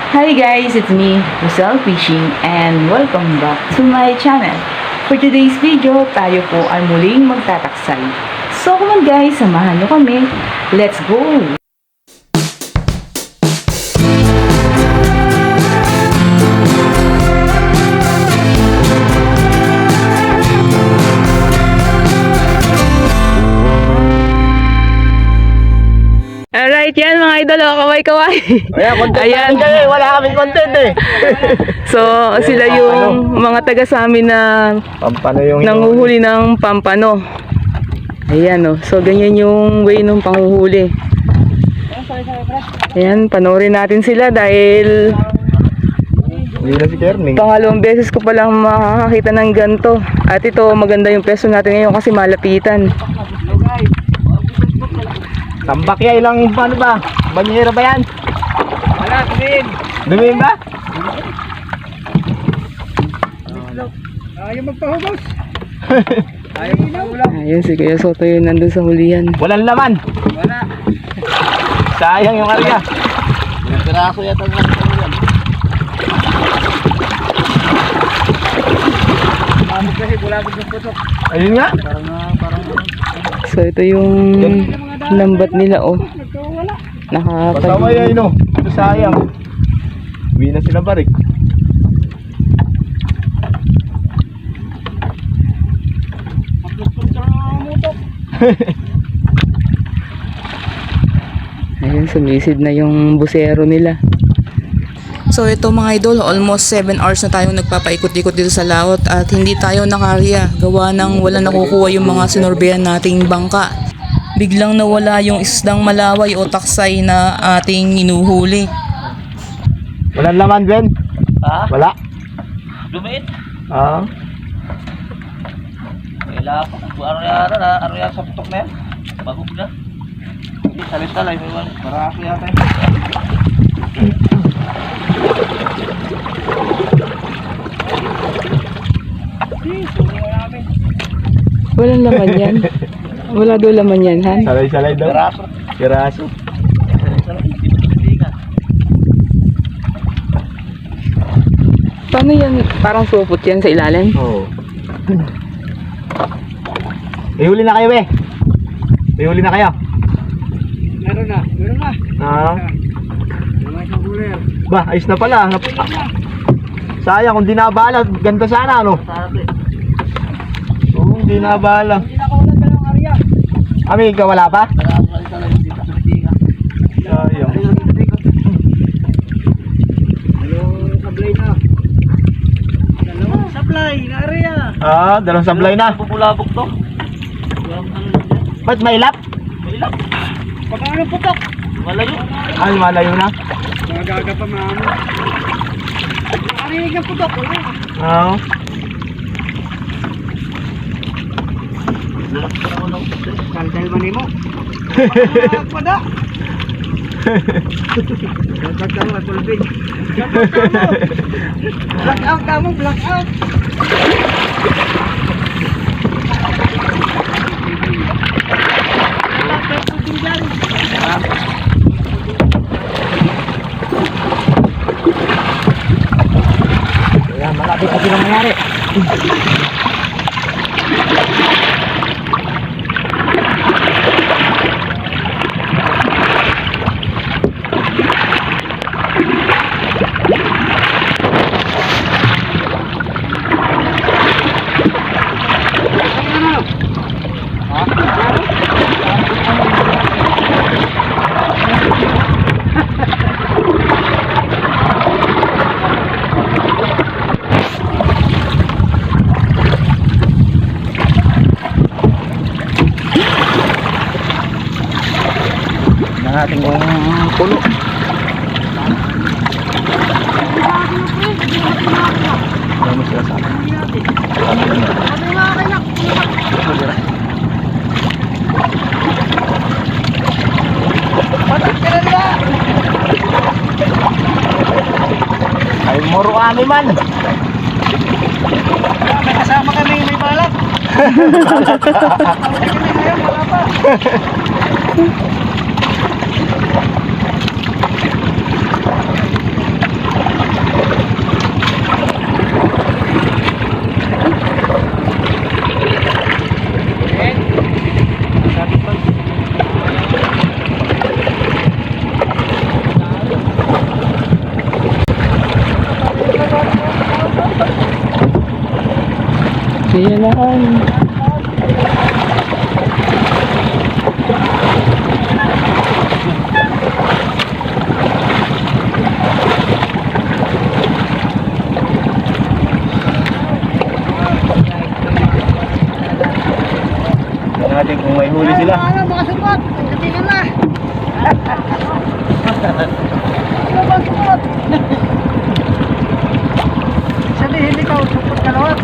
Hi guys, it's me, Rosel Fishing, and welcome back to my channel. For today's video, tayo po ay muling magtataksay. So come on guys, samahan nyo kami. Let's go! Alright, yan mga idol, kaway-kaway. Ayan, kami, wala kaming content eh. So, sila yung mga taga sa amin na Pampano yung nanguhuli ng pampano. Ayan o, so ganyan yung way ng panghuhuli. Ayan, panoorin natin sila dahil Hindi na si Kerming. pangalawang beses ko palang makakakita ng ganto. At ito, maganda yung peso natin ngayon kasi malapitan. Tambak ya, ilang paano ba? Banyera ba yan? Wala, dumin. Dumin ba? Ayaw magpahubos. Ayaw magpahubos. Ayun, si Kuya Soto yun nandun sa hulihan. Walang laman. Wala. Sayang yung arya. Ilang piraso yata ng yan. Kasi wala ko ng putok. Ayun nga. So ito yung lambat nila oh. Kasama yan no. Ito sayang. Uwi na sila barik. Ayun, sumisid na yung busero nila. So ito mga idol, almost 7 hours na tayong nagpapaikot-ikot dito sa laot at hindi tayo nakarya. Gawa ng wala nakukuha yung mga sinorbehan nating bangka. Biglang nawala yung isdang malaway o taksay na ating inuhuli. Walang laman, Ben? Ha? Wala? Lumiit. Ah. Kailangan ko. Ano yan sa putok na yan? Bagog na. Hindi, salis-salay. Marami yata yun. Walang laman yan. Wala daw laman yan, Han. Salay-salay daw. Piraso. Piraso. Salis-salay. Hindi mo tumitingan. Paano yan? Parang supot yan sa ilalim? Oo. May huli na kayo, be. May huli na kayo. Meron na. Ah. Ba, ayos na pala. Sayang kung di nabala, ganda sana ano. Oo, hindi nabala. Ami, ikaw wala pa? Salis-salay. Hindi mo tumitingan. Sayang. Sablay na area. Ah, dalawang sablay na. Bubulabog to. Ba't may lap? Mahilap. Pagkano putok? Malayo. Ay, malayo na. Magaga pa maano. Narinig ng putok. Oo. Lalak ko naman ng putok. Sandal man mo. Pada. Dapat ka mo, tulbing. Black out kamo, black out. Kaya malapit kasi nang nangyari. Natin kung puno. Ano sila sa akin? Ay, moro ani man. May kasama kami, may balak. Tingnan natin kung may huli sila. Ano, mga supot. Natingin na. Ano bang supot? Sabihin ikaw, supot ka lahat.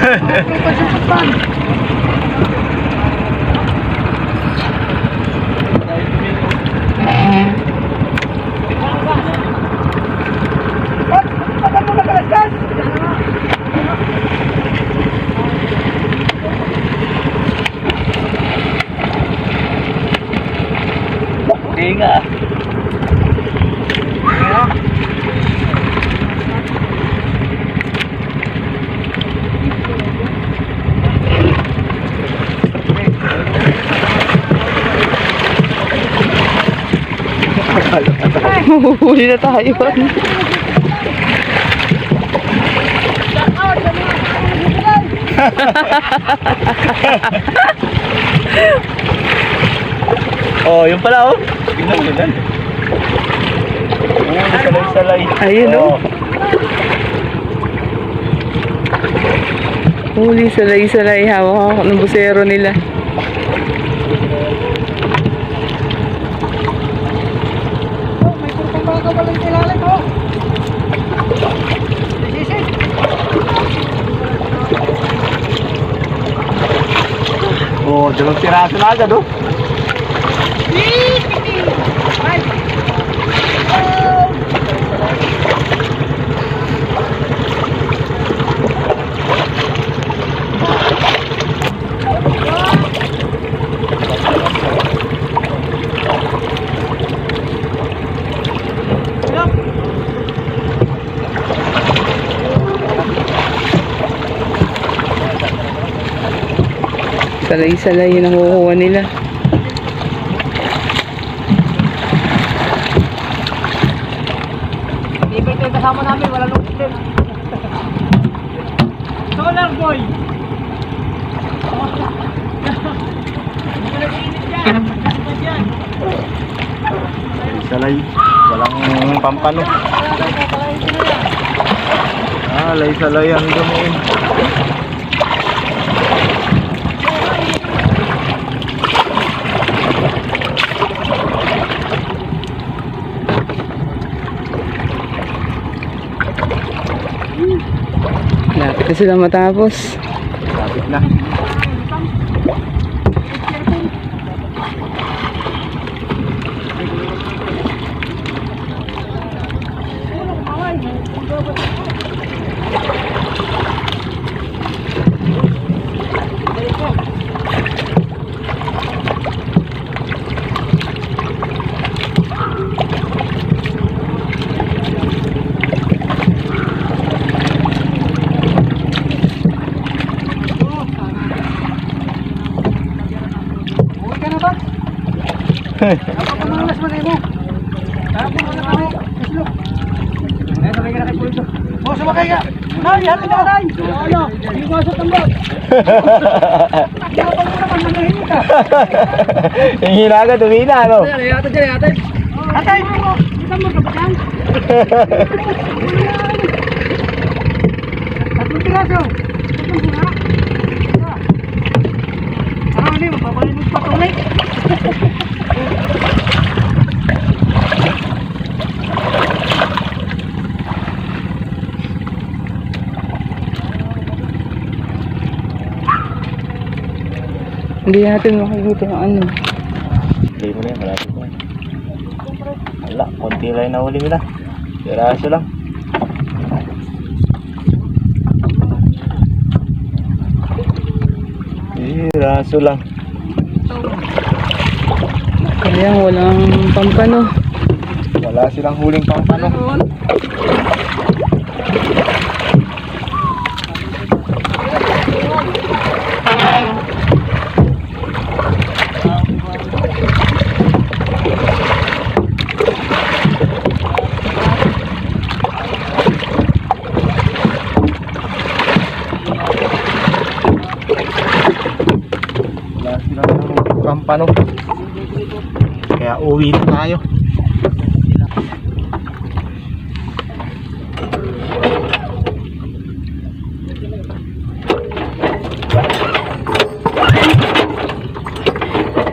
Ano ba supot man? Ba't mo nakalaskas? Hindi nga. Huli na tayo. Oh, yun pala oh. Tingnan mo yan. Salay-salay. Ayun, oh. Huli, salay-salay. Hawak ako ng busero nila. Oh, may kurpang baka walang ilalim, oh. Sisig. Oh, dalawang piraso na agad oh. Ay. Salay-salay yun ang kukuha nila. Ibig kayo kasama namin, wala nung system. Solar boy! Salay. Walang pampano. Ah, lay-salay ang dumiin. Lapit na sila matapos. Lapit na. Uwi ka na ba? Ako pamalas mo na mo. Tapos mo na kami. Islog. Ay, sabay ka na kay Pulso. Oh, sumakay ka. Nay, hati na, Nay. Ano? Hindi ko sa tambot. Kapag mo naman, manahimik ka. Yung hinaga, tumina, ano? Atay! Kita mo ka ba yan? Tatlong piraso. Tatlong pira. Ano ni, mapapalinig pa tunay. Hindi natin makikita yung ano. Hindi mo na yan, malapit mo. Wala, konti lang yung nahuli nila. Piraso lang. Piraso lang. Kaya walang pampano. Wala silang huling pampano. paano. Kaya uwi na tayo.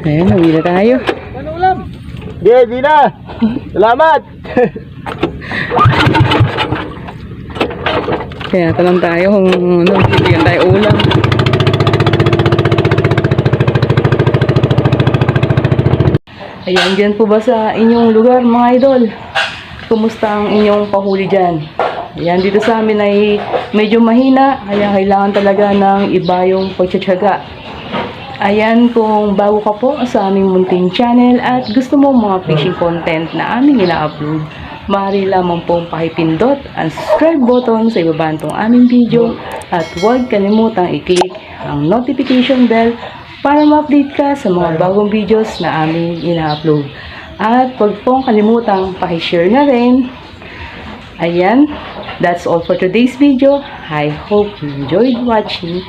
Ayan, uwi na tayo. Di na. Salamat. Kaya tanong tayo kung ano, bibigyan tayo ulam. Ayan, dyan po ba sa inyong lugar mga idol? Kumusta ang inyong pahuli dyan? Ayan, dito sa amin ay medyo mahina, kaya kailangan talaga ng iba yung pagtsatsaga. Ayan, kung bago ka po sa aming munting channel at gusto mo mga fishing content na aming ina-upload, maaari lamang pong pakipindot ang subscribe button sa ibaba nitong aming video at huwag kalimutang i-click ang notification bell para ma-update ka sa mga bagong videos na aming ina-upload. At huwag pong kalimutang pakishare na rin. Ayan, that's all for today's video. I hope you enjoyed watching.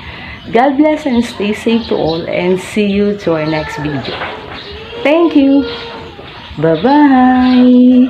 God bless and stay safe to all and see you to our next video. Thank you. Bye-bye.